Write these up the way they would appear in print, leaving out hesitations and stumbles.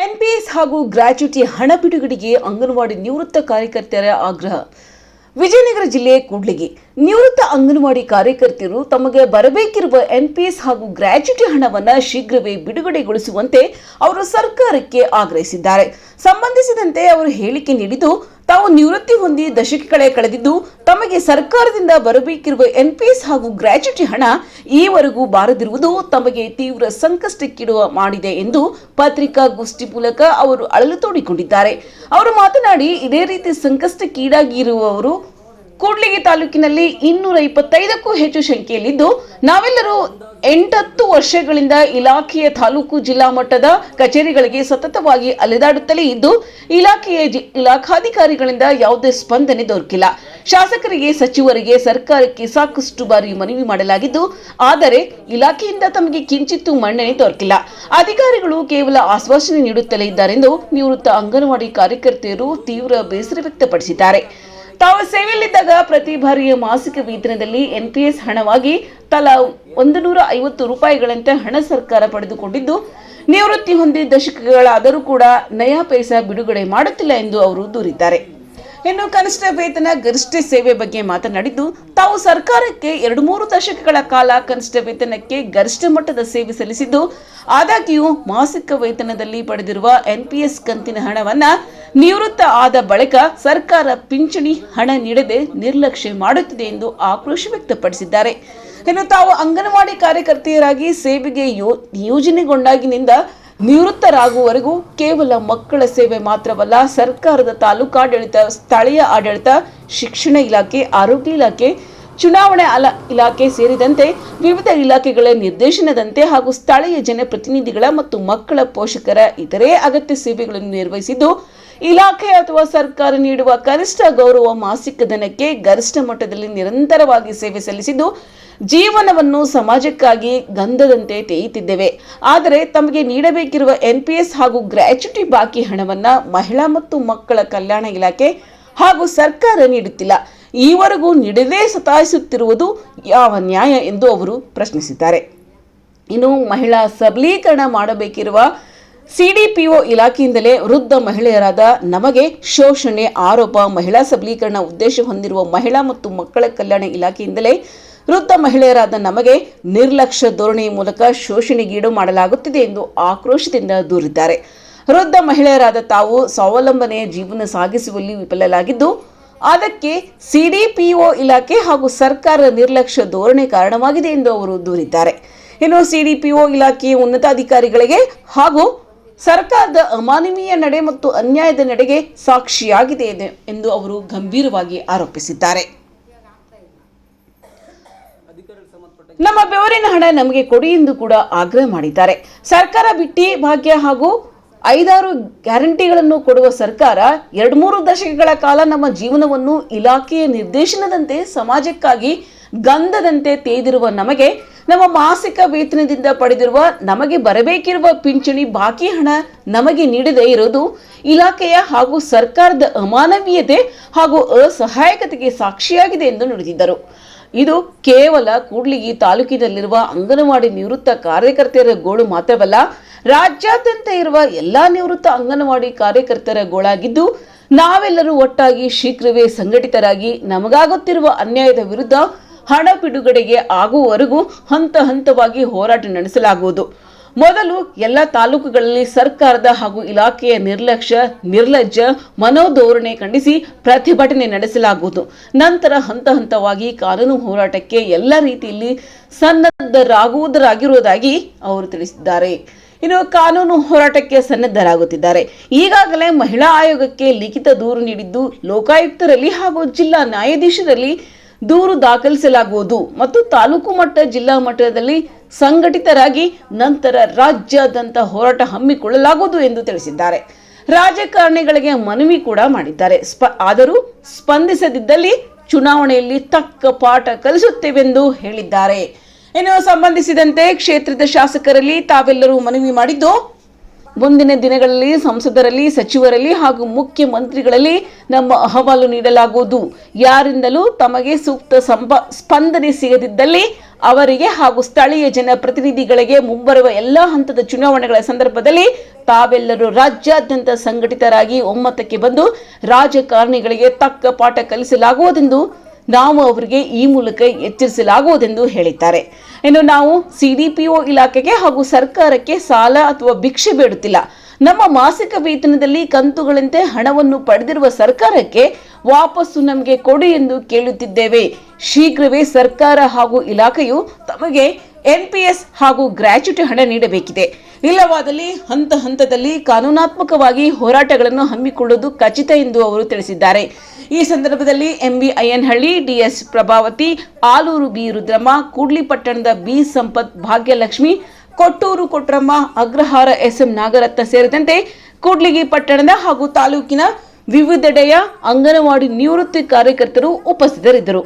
NPS ಹಾಗೂ gratuity ಹಣ ಬಿಡುಗಡೆಗೆ ಅಂಗನವಾಡಿ ನಿವೃತ್ತ ಕಾರ್ಯಕರ್ತರ ಆಗ್ರಹ. ವಿಜಯನಗರ ಜಿಲ್ಲೆ ಕೂಡ್ಲಿಗಿ ನಿವೃತ್ತ ಅಂಗನವಾಡಿ ಕಾರ್ಯಕರ್ತರು ತಮಗೆ ಬರಬೇಕಿರುವ ಎನ್ಪಿಎಸ್ ಹಾಗೂ ಗ್ರಾಚ್ಯುಟಿ ಹಣವನ್ನು ಶೀಘ್ರವೇ ಬಿಡುಗಡೆಗೊಳಿಸುವಂತೆ ಅವರು ಸರ್ಕಾರಕ್ಕೆ ಆಗ್ರಹಿಸಿದ್ದಾರೆ. ಸಂಬಂಧಿಸಿದಂತೆ ಅವರು ಹೇಳಿಕೆ ನೀಡಿದ್ದು, ತಾವು ನಿವೃತ್ತಿ ಹೊಂದಿ ದಶಕಗಳೇ ಕಳೆದಿದ್ದು ತಮಗೆ ಸರ್ಕಾರದಿಂದ ಬರಬೇಕಿರುವ ಎನ್ಪಿಎಸ್ ಹಾಗೂ ಗ್ರಾಚ್ಯುಟಿ ಹಣ ಈವರೆಗೂ ಬಾರದಿರುವುದು ತಮಗೆ ತೀವ್ರ ಸಂಕಷ್ಟಕ್ಕೀಡುವ ಮಾಡಿದೆ ಎಂದು ಪತ್ರಿಕಾಗೋಷ್ಠಿ ಮೂಲಕ ಅವರು ಅಳಲು ತೋಡಿಕೊಂಡಿದ್ದಾರೆ. ಅವರು ಮಾತನಾಡಿ, ಇದೇ ರೀತಿ ಸಂಕಷ್ಟಕ್ಕೀಡಾಗಿರುವವರು ಕೂಡ್ಲಿಗಿ ತಾಲೂಕಿನಲ್ಲಿ 225ಕ್ಕೂ ಹೆಚ್ಚು ಸಂಖ್ಯೆಯಲ್ಲಿದ್ದು, ನಾವೆಲ್ಲರೂ 8-10 ವರ್ಷಗಳಿಂದ ಇಲಾಖೆಯ ತಾಲೂಕು ಜಿಲ್ಲಾ ಮಟ್ಟದ ಕಚೇರಿಗಳಿಗೆ ಸತತವಾಗಿ ಅಲೆದಾಡುತ್ತಲೇ ಇದ್ದು ಇಲಾಖೆಯ ಇಲಾಖಾಧಿಕಾರಿಗಳಿಂದ ಯಾವುದೇ ಸ್ಪಂದನೆ ದೊರಕಿಲ್ಲ. ಶಾಸಕರಿಗೆ, ಸಚಿವರಿಗೆ, ಸರ್ಕಾರಕ್ಕೆ ಸಾಕಷ್ಟು ಬಾರಿ ಮನವಿ ಮಾಡಲಾಗಿದ್ದು, ಆದರೆ ಇಲಾಖೆಯಿಂದ ತಮಗೆ ಕಿಂಚಿತ್ತೂ ಮನ್ನಣೆ ದೊರಕಿಲ್ಲ. ಅಧಿಕಾರಿಗಳು ಕೇವಲ ಆಶ್ವಾಸನೆ ನೀಡುತ್ತಲೇ ಇದ್ದಾರೆಂದು ನಿವೃತ್ತ ಅಂಗನವಾಡಿ ಕಾರ್ಯಕರ್ತೆಯರು ತೀವ್ರ ಬೇಸರ ವ್ಯಕ್ತಪಡಿಸಿದ್ದಾರೆ. ತಾವು ಸೇವೆಯಲ್ಲಿದ್ದಾಗ ಪ್ರತಿ ಬಾರಿಯ ಮಾಸಿಕ ವೇತನದಲ್ಲಿ ಎನ್ಪಿಎಸ್ ಹಣವಾಗಿ ತಲಾ 150 ರೂಪಾಯಿಗಳಂತೆ ಹಣ ಸರ್ಕಾರ ಪಡೆದುಕೊಂಡಿದ್ದು, ನಿವೃತ್ತಿ ಹೊಂದಿ ದಶಕಗಳಾದರೂ ಕೂಡ ನಯಾ ಪೈಸಾ ಬಿಡುಗಡೆ ಮಾಡುತ್ತಿಲ್ಲ ಎಂದು ಅವರು ದೂರಿದ್ದಾರೆ. ಇನ್ನು ಕನಿಷ್ಠ ವೇತನ, ಗರಿಷ್ಠ ಸೇವೆ ಬಗ್ಗೆ ಮಾತನಾಡಿದ್ದು, ತಾವು ಸರ್ಕಾರಕ್ಕೆ 2-3 ದಶಕಗಳ ಕಾಲ ಕನಿಷ್ಠ ವೇತನಕ್ಕೆ ಗರಿಷ್ಠ ಮಟ್ಟದ ಸೇವೆ ಸಲ್ಲಿಸಿದ್ದು, ಆದಾಗ್ಯೂ ಮಾಸಿಕ ವೇತನದಲ್ಲಿ ಪಡೆದಿರುವ ಎನ್ಪಿಎಸ್ ಕಂತಿನ ಹಣವನ್ನ ನಿವೃತ್ತ ಆದ ಬಳಿಕ ಸರ್ಕಾರ ಪಿಂಚಣಿ ಹಣ ನೀಡದೆ ನಿರ್ಲಕ್ಷ್ಯ ಮಾಡುತ್ತಿದೆ ಎಂದು ಆಕ್ರೋಶ ವ್ಯಕ್ತಪಡಿಸಿದ್ದಾರೆ. ಇನ್ನು ತಾವು ಅಂಗನವಾಡಿ ಕಾರ್ಯಕರ್ತೆಯರಾಗಿ ಸೇವೆಗೆ ನಿಯೋಜನೆಗೊಂಡಾಗಿನಿಂದ ನಿವೃತ್ತರಾಗುವವರೆಗೂ ಕೇವಲ ಮಕ್ಕಳ ಸೇವೆ ಮಾತ್ರವಲ್ಲ, ಸರ್ಕಾರದ ತಾಲೂಕಾಡಳಿತ, ಸ್ಥಳೀಯ ಆಡಳಿತ, ಶಿಕ್ಷಣ ಇಲಾಖೆ, ಆರೋಗ್ಯ ಇಲಾಖೆ, ಚುನಾವಣೆ ಇಲಾಖೆ ಸೇರಿದಂತೆ ವಿವಿಧ ಇಲಾಖೆಗಳ ನಿರ್ದೇಶನದಂತೆ ಹಾಗೂ ಸ್ಥಳೀಯ ಜನಪ್ರತಿನಿಧಿಗಳ ಮತ್ತು ಮಕ್ಕಳ ಪೋಷಕರ ಇತರೆ ಅಗತ್ಯ ಸೇವೆಗಳನ್ನು ನಿರ್ವಹಿಸಿದ್ದು, ಇಲಾಖೆ ಅಥವಾ ಸರ್ಕಾರ ನೀಡುವ ಕನಿಷ್ಠ ಗೌರವ ಮಾಸಿಕ ಧನಕ್ಕೆ ಗರಿಷ್ಠ ಮಟ್ಟದಲ್ಲಿ ನಿರಂತರವಾಗಿ ಸೇವೆ ಸಲ್ಲಿಸಿದ್ದು, ಜೀವನವನ್ನು ಸಮಾಜಕ್ಕಾಗಿ ಗಂಧದಂತೆ ತೇಯುತ್ತಿದ್ದೇವೆ. ಆದರೆ ತಮಗೆ ನೀಡಬೇಕಿರುವ ಎನ್ಪಿಎಸ್ ಹಾಗೂ ಗ್ರಾಚ್ಯುಟಿ ಬಾಕಿ ಹಣವನ್ನು ಮಹಿಳಾ ಮತ್ತು ಮಕ್ಕಳ ಕಲ್ಯಾಣ ಇಲಾಖೆ ಹಾಗೂ ಸರ್ಕಾರ ನೀಡುತ್ತಿಲ್ಲ. ಈವರೆಗೂ ನೀಡದೇ ಸತಾಯಿಸುತ್ತಿರುವುದು ಯಾವ ನ್ಯಾಯ ಎಂದು ಅವರು ಪ್ರಶ್ನಿಸಿದ್ದಾರೆ. ಇನ್ನು ಮಹಿಳಾ ಸಬಲೀಕರಣ ಮಾಡಬೇಕಿರುವ ಸಿಡಿಪಿಒ ಇಲಾಖೆಯಿಂದಲೇ ವೃದ್ಧ ಮಹಿಳೆಯರಾದ ನಮಗೆ ಶೋಷಣೆ ಆರೋಪ. ಮಹಿಳಾ ಸಬಲೀಕರಣ ಉದ್ದೇಶ ಹೊಂದಿರುವ ಮಹಿಳಾ ಮತ್ತು ಮಕ್ಕಳ ಕಲ್ಯಾಣ ಇಲಾಖೆಯಿಂದಲೇ ವೃದ್ಧ ಮಹಿಳೆಯರಾದ ನಮಗೆ ನಿರ್ಲಕ್ಷ್ಯ ಧೋರಣೆಯ ಮೂಲಕ ಶೋಷಣೆಗೀಡು ಮಾಡಲಾಗುತ್ತಿದೆ ಎಂದು ಆಕ್ರೋಶದಿಂದ ದೂರಿದ್ದಾರೆ. ವೃದ್ಧ ಮಹಿಳೆಯರಾದ ತಾವು ಸ್ವಾವಲಂಬನೆಯ ಜೀವನ ಸಾಗಿಸುವಲ್ಲಿ ವಿಫಲರಾಗಿದ್ದು, ಅದಕ್ಕೆ ಸಿಡಿಪಿಒ ಇಲಾಖೆ ಹಾಗೂ ಸರ್ಕಾರದ ನಿರ್ಲಕ್ಷ್ಯ ಧೋರಣೆ ಕಾರಣವಾಗಿದೆ ಎಂದು ಅವರು ದೂರಿದ್ದಾರೆ. ಇನ್ನು ಸಿಡಿಪಿಒ ಇಲಾಖೆಯ ಉನ್ನತಾಧಿಕಾರಿಗಳಿಗೆ ಹಾಗೂ ಸರ್ಕಾರದ ಅಮಾನವೀಯ ನಡೆ ಮತ್ತು ಅನ್ಯಾಯದ ನಡೆಗೆ ಸಾಕ್ಷಿಯಾಗಿದೆ ಎಂದು ಅವರು ಗಂಭೀರವಾಗಿ ಆರೋಪಿಸಿದ್ದಾರೆ. ನಮ್ಮ ಬೆವರಿನ ಹಣ ನಮಗೆ ಕೊಡಿ ಎಂದು ಕೂಡ ಆಗ್ರಹ ಮಾಡಿದ್ದಾರೆ. ಸರ್ಕಾರ ಬಿಟ್ಟಿ ಭಾಗ್ಯ ಹಾಗೂ 5-6 ಗ್ಯಾರಂಟಿಗಳನ್ನು ಕೊಡುವ ಸರ್ಕಾರ 2-3 ದಶಕಗಳ ಕಾಲ ನಮ್ಮ ಜೀವನವನ್ನು ಇಲಾಖೆಯ ನಿರ್ದೇಶನದಂತೆ ಸಮಾಜಕ್ಕಾಗಿ ಗಂಧದಂತೆ ತೇದಿರುವ ನಮಗೆ ನಮ್ಮ ಮಾಸಿಕ ವೇತನದಿಂದ ಪಡೆದಿರುವ ನಮಗೆ ಬರಬೇಕಿರುವ ಪಿಂಚಣಿ ಬಾಕಿ ಹಣ ನಮಗೆ ನೀಡದೇ ಇರೋದು ಇಲಾಖೆಯ ಹಾಗೂ ಸರ್ಕಾರದ ಅಮಾನವೀಯತೆ ಹಾಗೂ ಅಸಹಾಯಕತೆಗೆ ಸಾಕ್ಷಿಯಾಗಿದೆ ಎಂದು ನುಡಿದಿದ್ದರು. ಇದು ಕೇವಲ ಕೂಡ್ಲಿಗಿ ತಾಲೂಕಿನಲ್ಲಿರುವ ಅಂಗನವಾಡಿ ನಿವೃತ್ತ ಕಾರ್ಯಕರ್ತೆಯರ ಗೋಳು ಮಾತ್ರವಲ್ಲ, ರಾಜ್ಯಾದ್ಯಂತ ಇರುವ ಎಲ್ಲಾ ನಿವೃತ್ತ ಅಂಗನವಾಡಿ ಕಾರ್ಯಕರ್ತರ ಗೋಳಾಗಿದ್ದು, ನಾವೆಲ್ಲರೂ ಒಟ್ಟಾಗಿ ಶೀಘ್ರವೇ ಸಂಘಟಿತರಾಗಿ ನಮಗಾಗುತ್ತಿರುವ ಅನ್ಯಾಯದ ವಿರುದ್ಧ ಹಣ ಬಿಡುಗಡೆಗೆ ಆಗುವವರೆಗೂ ಹಂತ ಹಂತವಾಗಿ ಹೋರಾಟ ನಡೆಸಲಾಗುವುದು. ಮೊದಲು ಎಲ್ಲ ತಾಲೂಕುಗಳಲ್ಲಿ ಸರ್ಕಾರದ ಹಾಗೂ ಇಲಾಖೆಯ ನಿರ್ಲಜ್ಜ ಮನೋಧೋರಣೆ ಖಂಡಿಸಿ ಪ್ರತಿಭಟನೆ ನಡೆಸಲಾಗುವುದು. ನಂತರ ಹಂತ ಹಂತವಾಗಿ ಕಾನೂನು ಹೋರಾಟಕ್ಕೆ ಎಲ್ಲ ರೀತಿಯಲ್ಲಿ ಸನ್ನದ್ಧರಾಗುವುದಾಗಿರುವುದಾಗಿ ಅವರು ತಿಳಿಸಿದ್ದಾರೆ. ಇನ್ನು ಕಾನೂನು ಹೋರಾಟಕ್ಕೆ ಸನ್ನದ್ಧರಾಗುತ್ತಿದ್ದಾರೆ. ಈಗಾಗಲೇ ಮಹಿಳಾ ಆಯೋಗಕ್ಕೆ ಲಿಖಿತ ದೂರು ನೀಡಿದ್ದು, ಲೋಕಾಯುಕ್ತರಲ್ಲಿ ಹಾಗೂ ಜಿಲ್ಲಾ ನ್ಯಾಯಾಧೀಶರಲ್ಲಿ ದೂರು ದಾಖಲಿಸಲಾಗುವುದು ಮತ್ತು ತಾಲೂಕು ಮಟ್ಟ, ಜಿಲ್ಲಾ ಮಟ್ಟದಲ್ಲಿ ಸಂಘಟಿತರಾಗಿ ನಂತರ ರಾಜ್ಯಾದ್ಯಂತ ಹೋರಾಟ ಹಮ್ಮಿಕೊಳ್ಳಲಾಗುವುದು ಎಂದು ತಿಳಿಸಿದ್ದಾರೆ. ರಾಜಕಾರಣಿಗಳಿಗೆ ಮನವಿ ಕೂಡ ಮಾಡಿದ್ದಾರೆ. ಆದರೂ ಸ್ಪಂದಿಸದಿದ್ದಲ್ಲಿ ಚುನಾವಣೆಯಲ್ಲಿ ತಕ್ಕ ಪಾಠ ಕಲಿಸುತ್ತೇವೆಂದು ಹೇಳಿದ್ದಾರೆ. ಇನ್ನು ಸಂಬಂಧಿಸಿದಂತೆ ಕ್ಷೇತ್ರದ ಶಾಸಕರಲ್ಲಿ ತಾವೆಲ್ಲರೂ ಮನವಿ ಮಾಡಿದ್ದು, ಮುಂದಿನ ದಿನಗಳಲ್ಲಿ ಸಂಸದರಲ್ಲಿ, ಸಚಿವರಲ್ಲಿ ಹಾಗೂ ಮುಖ್ಯಮಂತ್ರಿಗಳಲ್ಲಿ ನಮ್ಮ ಅಹವಾಲು ನೀಡಲಾಗುವುದು. ಯಾರಿಂದಲೂ ತಮಗೆ ಸೂಕ್ತ ಸ್ಪಂದನೆ ಸಿಗದಿದ್ದಲ್ಲಿ ಅವರಿಗೆ ಹಾಗೂ ಸ್ಥಳೀಯ ಜನಪ್ರತಿನಿಧಿಗಳಿಗೆ ಮುಂಬರುವ ಎಲ್ಲಾ ಹಂತದ ಚುನಾವಣೆಗಳ ಸಂದರ್ಭದಲ್ಲಿ ತಾವೆಲ್ಲರೂ ರಾಜ್ಯಾದ್ಯಂತ ಸಂಘಟಿತರಾಗಿ ಒಮ್ಮತಕ್ಕೆ ಬಂದು ರಾಜಕಾರಣಿಗಳಿಗೆ ತಕ್ಕ ಪಾಠ ಕಲಿಸಲಾಗುವುದೆಂದು ನಾವು ಅವರಿಗೆ ಈ ಮೂಲಕ ಎಚ್ಚರಿಸಲಾಗುವುದೆಂದು ಹೇಳಿದ್ದಾರೆ. ಇನ್ನು ನಾವು ಸಿಡಿಪಿಒ ಇಲಾಖೆಗೆ ಹಾಗೂ ಸರ್ಕಾರಕ್ಕೆ ಸಾಲ ಅಥವಾ ಭಿಕ್ಷೆ ಬೇಡುತ್ತಿಲ್ಲ. ನಮ್ಮ ಮಾಸಿಕ ವೇತನದಲ್ಲಿ ಕಂತುಗಳಂತೆ ಹಣವನ್ನು ಪಡೆದಿರುವ ಸರ್ಕಾರಕ್ಕೆ ವಾಪಸ್ಸು ನಮಗೆ ಕೊಡಿ ಎಂದು ಕೇಳುತ್ತಿದ್ದೇವೆ. ಶೀಘ್ರವೇ ಸರ್ಕಾರ ಹಾಗೂ ಇಲಾಖೆಯು ತಮಗೆ NPS ಹಾಗೂ ಗ್ರಾಚ್ಯುಟಿ ಹಣ ನೀಡಬೇಕಿದೆ. ಇಲ್ಲವಾದಲ್ಲಿ ಹಂತ ಹಂತದಲ್ಲಿ ಕಾನೂನಾತ್ಮಕವಾಗಿ ಹೋರಾಟಗಳನ್ನು ಹಮ್ಮಿಕೊಳ್ಳುವುದು ಖಚಿತ ಎಂದು ಅವರು ತಿಳಿಸಿದ್ದಾರೆ. ಈ ಸಂದರ್ಭದಲ್ಲಿ MB Ayyanahalli, DS Prabhavati, Aluru B Rudramma, ಕೂಡ್ಲಿ ಪಟ್ಟಣದ B ಸಂಪತ್, ಭಾಗ್ಯಲಕ್ಷ್ಮಿ, ಕೊಟ್ಟೂರು ಕೊಟ್ರಮ್ಮ, ಅಗ್ರಹಾರ SM ನಾಗರತ್ನ ಸೇರಿದಂತೆ ಕೂಡ್ಲಿಗಿ ಪಟ್ಟಣದ ಹಾಗೂ ತಾಲೂಕಿನ ವಿವಿಧೆಡೆಯ ಅಂಗನವಾಡಿ ನಿವೃತ್ತಿ ಕಾರ್ಯಕರ್ತರು ಉಪಸ್ಥಿತರಿದ್ದರು.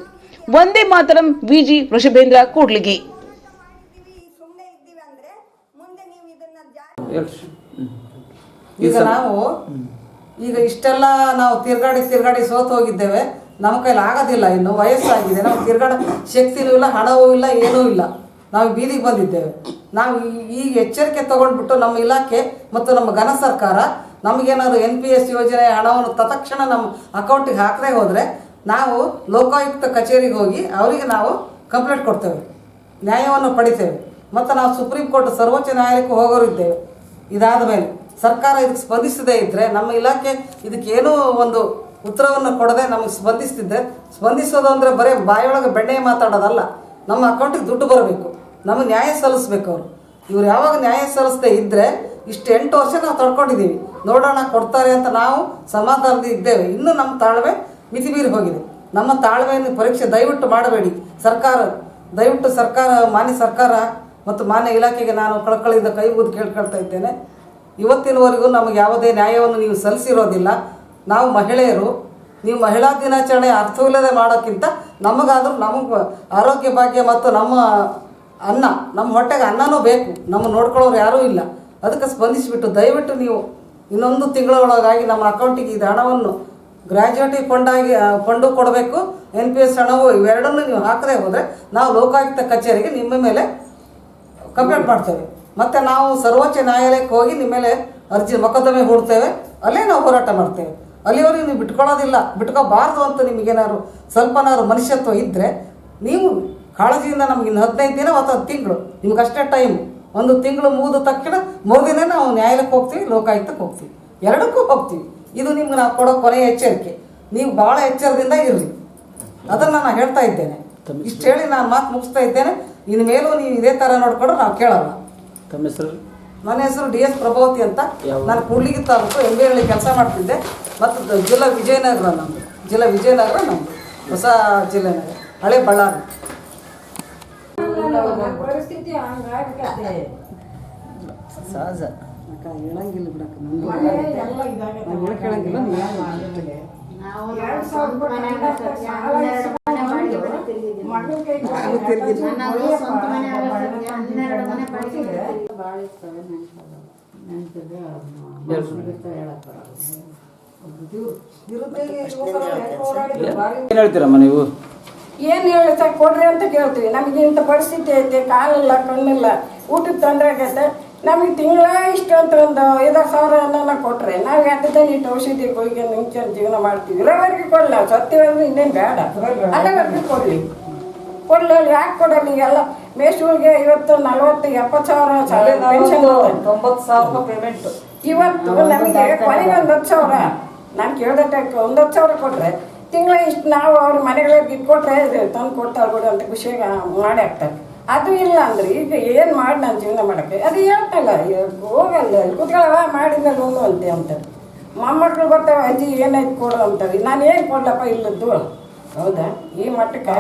ವಂದೇ ಮಾತರಂ. VG ವೃಷಭೇಂದ್ರ, ಕೂಡ್ಲಿಗಿ. ಈಗ ಇಷ್ಟೆಲ್ಲ ನಾವು ತಿರ್ಗಾಡಿ ಸೋತು ಹೋಗಿದ್ದೇವೆ. ನಮ್ಮ ಕೈಲಿ ಆಗೋದಿಲ್ಲ, ಇನ್ನು ವಯಸ್ಸಾಗಿದೆ, ನಾವು ತಿರ್ಗಾಡ ಶಕ್ತಿನೂ ಇಲ್ಲ, ಹಣವೂ ಇಲ್ಲ, ಏನೂ ಇಲ್ಲ. ನಾವು ಬೀದಿಗೆ ಬಂದಿದ್ದೇವೆ. ನಾವು ಈಗ ಎಚ್ಚರಿಕೆ ತಗೊಂಡ್ಬಿಟ್ಟು ನಮ್ಮ ಇಲಾಖೆ ಮತ್ತು ನಮ್ಮ ಘನ ಸರ್ಕಾರ ನಮಗೇನಾದ್ರು NPS ಯೋಜನೆ ಹಣವನ್ನು ತತ್ಕ್ಷಣ ನಮ್ಮ ಅಕೌಂಟಿಗೆ ಹಾಕದೆ ಹೋದರೆ ನಾವು ಲೋಕಾಯುಕ್ತ ಕಚೇರಿಗೆ ಹೋಗಿ ಅವರಿಗೆ ನಾವು ಕಂಪ್ಲೇಂಟ್ ಕೊಡ್ತೇವೆ, ನ್ಯಾಯವನ್ನು ಪಡಿತೇವೆ. ಮತ್ತು ನಾವು ಸುಪ್ರೀಂ ಕೋರ್ಟ್, ಸರ್ವೋಚ್ಚ ನ್ಯಾಯಾಲಯಕ್ಕೂ ಹೋಗೋರಿದ್ದೇವೆ. ಇದಾದ ಮೇಲೆ ಸರ್ಕಾರ ಇದಕ್ಕೆ ಸ್ಪಂದಿಸದೇ ಇದ್ದರೆ, ನಮ್ಮ ಇಲಾಖೆ ಇದಕ್ಕೇನೂ ಒಂದು ಉತ್ತರವನ್ನು ಕೊಡದೆ ನಮಗೆ ಸ್ಪಂದಿಸೋದು ಅಂದರೆ ಬರೀ ಬಾಯೊಳಗೆ ಬೆಣ್ಣೆ ಮಾತಾಡೋದಲ್ಲ. ನಮ್ಮ ಅಕೌಂಟಿಗೆ ದುಡ್ಡು ಬರಬೇಕು, ನಮಗೆ ನ್ಯಾಯ ಸಲ್ಲಿಸ್ಬೇಕು ಅವರು. ಇವ್ರು ಯಾವಾಗ ನ್ಯಾಯ ಸಲ್ಲಿಸದೇ ಇದ್ದರೆ ಇಷ್ಟು 8 ವರ್ಷ ನಾವು ತಡ್ಕೊಂಡಿದ್ದೀವಿ, ನೋಡೋಣ ಕೊಡ್ತಾರೆ ಅಂತ ನಾವು ಸಮಾಧಾನದಿಂದ ಇದ್ದೇವೆ. ಇನ್ನೂ ನಮ್ಮ ತಾಳ್ಮೆ ಮಿತಿಮೀರಿ ಹೋಗಿದೆ. ನಮ್ಮ ತಾಳ್ಮೆಯನ್ನು ಪರೀಕ್ಷೆ ದಯವಿಟ್ಟು ಮಾಡಬೇಡಿ. ದಯವಿಟ್ಟು ಮಾನ್ಯ ಸರ್ಕಾರ ಮತ್ತು ಮಾನ್ಯ ಇಲಾಖೆಗೆ ನಾನು ಕಳಕಳಿಯಿಂದ ಕೈ ಮುಗಿದು ಕೇಳ್ಕೊಳ್ತಾ ಇದ್ದೇನೆ. ಇವತ್ತಿನವರೆಗೂ ನಮಗೆ ಯಾವುದೇ ನ್ಯಾಯವನ್ನು ನೀವು ಸಲ್ಲಿಸಿರೋದಿಲ್ಲ. ನಾವು ಮಹಿಳೆಯರು, ನೀವು ಮಹಿಳಾ ದಿನಾಚರಣೆ ಅರ್ಥವಿಲ್ಲದೆ ಮಾಡೋಕ್ಕಿಂತ ನಮಗಾದರೂ ನಮಗೆ ಆರೋಗ್ಯ ಭಾಗ್ಯ ಮತ್ತು ನಮ್ಮ ಹೊಟ್ಟೆಗೆ ಅನ್ನನೂ ಬೇಕು. ನಮ್ಮ ನೋಡ್ಕೊಳ್ಳೋರು ಯಾರೂ ಇಲ್ಲ. ಅದಕ್ಕೆ ಸ್ಪಂದಿಸಿಬಿಟ್ಟು ದಯವಿಟ್ಟು ನೀವು ಇನ್ನೊಂದು ತಿಂಗಳ ಒಳಗಾಗಿ ನಮ್ಮ ಅಕೌಂಟಿಗೆ ಇದು ಹಣವನ್ನು ಗ್ರ್ಯಾಜುಯೇಟಿ ಫಂಡು ಕೊಡಬೇಕು. NPS ಹಣವು ಇವೆರಡನ್ನೂ ನೀವು ಹಾಕದೇ ಹೋದರೆ ನಾವು ಲೋಕಾಯುಕ್ತ ಕಚೇರಿಗೆ ನಿಮ್ಮ ಮೇಲೆ ಕಂಪ್ಲೇಂಟ್ ಮಾಡ್ತೇವೆ. ಮತ್ತು ನಾವು ಸರ್ವೋಚ್ಚ ನ್ಯಾಯಾಲಯಕ್ಕೆ ಹೋಗಿ ನಿಮ್ಮ ಮೇಲೆ ಮೊಕದ್ದಮೆ ಹೂಡ್ತೇವೆ. ಅಲ್ಲೇ ನಾವು ಹೋರಾಟ ಮಾಡ್ತೇವೆ. ಅಲ್ಲಿವರೆಗೂ ನೀವು ಬಿಟ್ಕೋಬಾರ್ದು ಅಂತ ನಿಮಗೇನಾದ್ರು ಸ್ವಲ್ಪನಾದ್ರು ಮನುಷ್ಯತ್ವ ಇದ್ದರೆ ನೀವು ಕಾಳಜಿಯಿಂದ ನಮ್ಗೆ ಇನ್ನು 15 ದಿನ ಅಥವಾ 1 ತಿಂಗಳು ನಿಮ್ಗಷ್ಟೇ ಟೈಮು. 1 ತಿಂಗಳು ಮುಗಿದ ತಕ್ಷಣ ಮರುದಿನ ನಾವು ನ್ಯಾಯಾಲಯಕ್ಕೆ ಹೋಗ್ತೀವಿ, ಲೋಕಾಯುಕ್ತಕ್ಕೆ ಹೋಗ್ತೀವಿ, ಎರಡಕ್ಕೂ ಹೋಗ್ತೀವಿ. ಇದು ನಿಮ್ಗೆ ನಾವು ಕೊಡೋ ಕೊನೆಯ ಎಚ್ಚರಿಕೆ. ನೀವು ಭಾಳ ಎಚ್ಚರದಿಂದ ಇರಲಿ, ಅದನ್ನು ನಾನು ಹೇಳ್ತಾ ಇದ್ದೇನೆ. ಇಷ್ಟು ಹೇಳಿ ನಾನು ಮಾತು ಮುಗಿಸ್ತಾ ಇದ್ದೇನೆ. ಇನ್ನು ಮೇಲೂ ನೀವು ಇದೇ ಥರ ನೋಡ್ಕೊಂಡ್ರೆ ನಾವು ಕೇಳಲ್ಲ. ತಮ್ಮ ಹೆಸರು? ನನ್ನ ಹೆಸರು DS ಪ್ರಭಾವತಿ ಅಂತ. ನಾನು ಕೂಡ್ಲಿಗಿ ತಾಲೂಕು MB ಹಳ್ಳಿ ಕೆಲಸ ಮಾಡ್ತಿದ್ದೆ. ಮತ್ತು ಜಿಲ್ಲಾ ವಿಜಯನಗರ ನಮ್ಮದು ಹೊಸ ಜಿಲ್ಲೆ, ಹಳೆ ಬಳ್ಳಾರಿ. ಪರಿಸ್ಥಿತಿ ಹಂಗಾಗತ್ತೆ. ಸಹಜ. ಹೇಳಂಗಿಲ್ಲ ಬಿಡಕ್ಕ, ನಮ್ಗೆ ಕೇಳಂಗಿಲ್ಲ. ಏನು ಹೇಳ್ತೀರಮ್ಮ ನೀವು? ಏನು ಹೇಳ್ತಾ ಕೊಡ್ರಿ ಅಂತ ಕೇಳ್ತೀವಿ. ನಮಗೆ ಇಂಥ ಪರಿಸ್ಥಿತಿ ಐತೆ, ಕಾಲಿಲ್ಲ, ಕಣ್ಣಿಲ್ಲ, ಊಟದ ತೊಂದರೆ ಆಗೈತೆ. ನಮಗೆ ತಿಂಗಳ ಇಷ್ಟು ಅಂತ ಒಂದು 5,000 ಕೊಟ್ಟರೆ ನಾವು ಎಂಟದಲ್ಲಿ ಇಟ್ಟು ಔಷಧಿ ಗುಳಿಗೆ ಮುಂಚೆ ಜೀವನ ಮಾಡ್ತೀವಿ. ಇರೋವರೆಗೆ ಕೊಡಲಿ, ನಾವು ಸತ್ಯವರೆಗೂ ಇನ್ನೇನು ಬೇಡ, ಅಲ್ಲವರೆಗೂ ಕೊಡಲಿ. ಯಾಕೆ ಕೊಡಲ್ಲ? ಈಗೆಲ್ಲ ಮೇಷ್ಗಳಿಗೆ 50, 40, 70,000 ಪೆನ್ಷನ್, 90,000 ಪೇಮೆಂಟ್. ಇವತ್ತು ನಮಗೆ ಕೊನೆಗೆ 10,000 ನಾನು ಕೇಳ್ದಟ್ಟೆ 10,000 ಕೊಟ್ಟರೆ ತಿಂಗಳ ಇಷ್ಟು ನಾವು ಅವ್ರ ಮನೆಗಳಿಗೆ ಇಟ್ಕೊಟ್ರೆ ತಂದು ಕೊಡ್ತಾರೆ ಬಿಡು ಅಂತ ಖುಷಿಯಾಗಿ ಮಾಡಿ ಹಾಕ್ತಾರೆ. ಅದು ಇಲ್ಲ ಅಂದ್ರೆ ಈಗ ಏನು ಮಾಡಿ ನಾನು ಜೀವನ ಮಾಡೋಕ್ಕೆ ಅದು ಹೇಳ್ತಲ್ಲ, ಹೋಗಲ್ಲ ಕುತ್ಕೊಳ್ಳವ ಮಾಡಿದ್ಮೇಲೆ ಉಣ್ಣು ಅಂತಾರೆ. ಮೊಮ್ಮಕ್ಕಳು ಬರ್ತಾವೆ, ಅಜ್ಜಿ ಏನಾಯ್ತು ಕೊಡು ಅಂತಾರೆ. ನಾನು ಏನು ಕೊಡ್ಲಪ್ಪ ಇಲ್ಲದ್ದು. ಹೌದಾ? ಈ ಮಟ್ಟಕ್ಕೆ